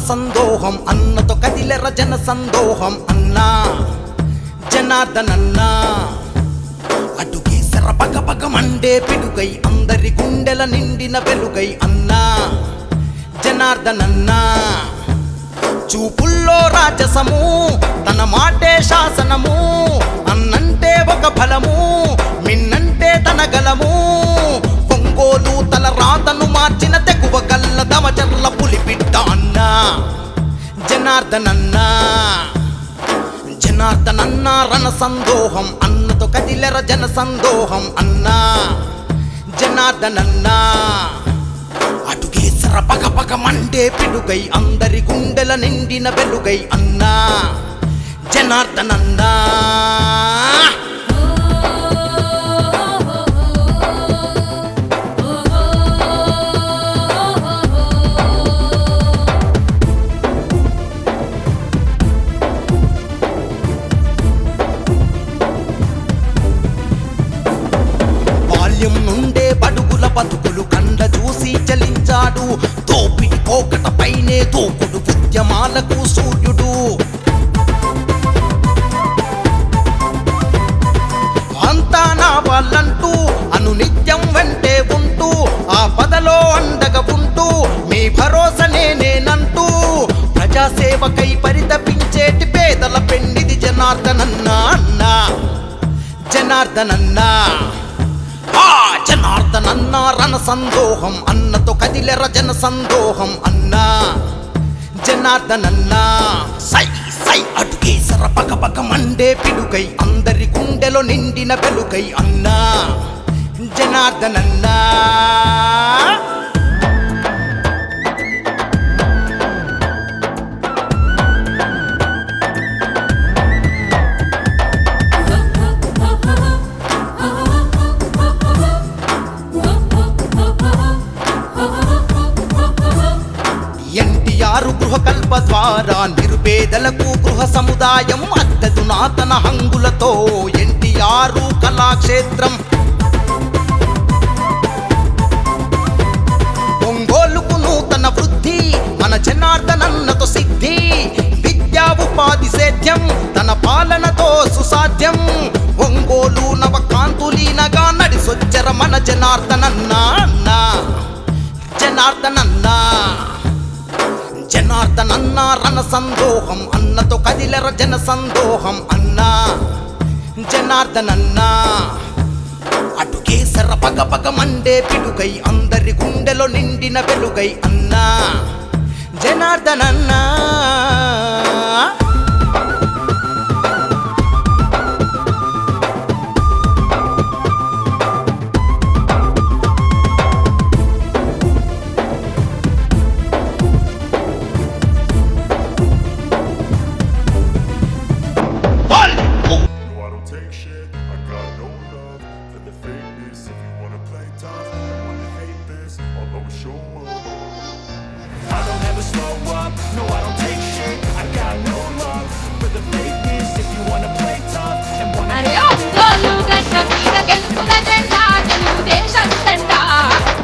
సందోహం అన్నతో కదిలెర జన సందోహం అన్నా జనార్దనన్నా అడుగేసర పగ పగ మండే పిడుగై అందరి గుండెల నిండిన వెలుగై అన్నా జనార్దనన్నా చూపుల్లో రాజసము తన మాటే శాసనము అన్నంటే ఒక బలము మిన్నంటే తన గలము ఒంగోలు తల రాతను మార్చిన తెగువ గల్ల దమచర్ల పులిపిట్ట అన్నా జనార్దనన్నా జనార్దనన్నా రణ సందోహం అన్నతో కదిలెర జన సందోహం అన్నా జనార్దనన్నా అడుగేసర పగ పగ మండే పిడుగై అందరి గుండెల నిండిన వెలుగై అన్నా జనార్దనన్నా బాల్యం నుండే బడుగుల బతుకులు కండ చూసి చలించాడు దోపిడి పోకట పైనే దూకుడు ఉద్యమాలకు సూర్యుడు అంతా నా వాళ్ళంటూ అనునిత్యం వెంటే ఉంటూ ఆ పదలో అండగా ఉంటూ మీ భరోసా నేనంటూ ప్రజాసేవకై పరితపించేటి పేదల పెండిది జనార్దనన్నా అన్నా జనార్దనన్నా జనార్దనన్నా రణ సందోహం అన్నతో కదిలెర జన సందోహం అన్నా జనార్దనన్నా సై సై అడుగేసర పగ పగ మండే పిడుగై అందరి గుండెలో నిండిన వెలుగై అన్నా జనార్దనన్నా గృహకల్ప ద్వారా నిరుపేదలకు గృహ సముదాయం అద్దెతునాతన హంగులతో ఎన్టీఆర్ కళాక్షేత్రం ఒంగోలుకు నూతన వృద్ధి మన జనార్దనన్నతో సిద్ధి విద్యా ఉపాధి సేద్యం తన పాలనతో సుసాధ్యం ఒంగోలు నవకాంతులీనగా నడిసొచ్చర మన జనార్దనన్నా అన్నా జనార్దనన్నా జనార్దనన్నా రణ సందోహం అన్నతో కదిలెర జన సందోహం అన్నా జనార్దనన్నా అడుగేసర పగ పగ మండే పిడుగై అందరి గుండెలో నిండిన వెలుగై అన్నా జనార్దనన్నా No, I don't take shit. I got no love for the fakeness. If you wanna play tough and wanna అరే ఒంగోలు గడ్డ మీద గెలుపుల జెండా తెలుగుదేశం జెండా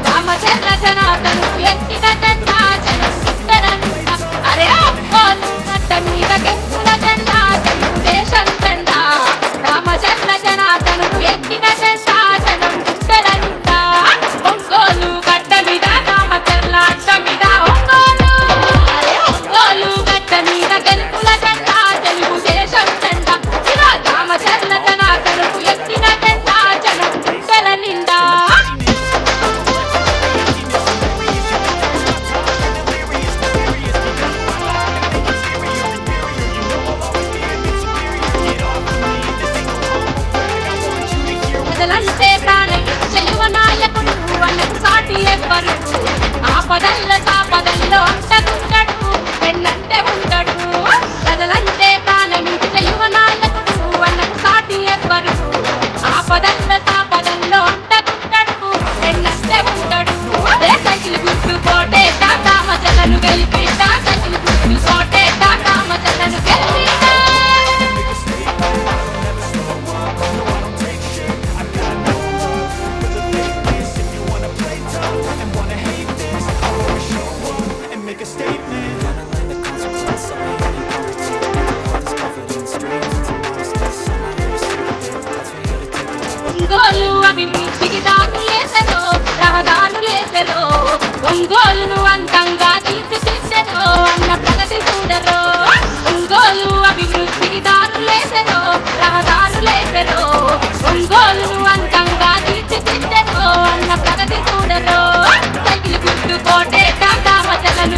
రామచంద్ర జనార్దనుకు ఎత్తిన జెండా జనసుందరంట అరే ఒంగోలు గడ్డ మీద గెలుపుల జెండా తెలుగుదేశం జెండా రామచంద్ర జనార్దనుకు ఎత్తిన జెండా జనసుందరంట ఒంగోలు గడ్డ మీద రామచంద్ర అడ్డ మీద ఒంగోలు అరే ఒంగోలు గడ్డ మీద గెలుపుల జెండా తెలుగుదేశం జెండా రామచంద్ర జనార్దనుకు ఎత్తిన జెండా జనం గుండెల నిండా ప్రజలంటే ప్రాణం చెలువ నాయకుడు అన్నకు సాటి ఎవ్వరు ఆపదల్లో అంటకుంటాడు పెన్నంటే ఉంటాడు ప్రజలంటే ప్రాణం చెలువ నాయకుడు అన్నకు సాటి ఎవ్వరు ఆపదల్లో అంటకుంటాడు పెన్నంటే ఉంటాడు సైకిల్ గుర్తు కోటే రామచంద్రను గెలిపిస్తా సైకిల్ గుర్తు కోటే రామచంద్రను గెలిపిస్తా make a statement. Gonna learn the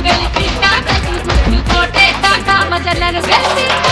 గెలిపిందా ప్రతి గుర్తుతోటే కామజలను గెలిపిందా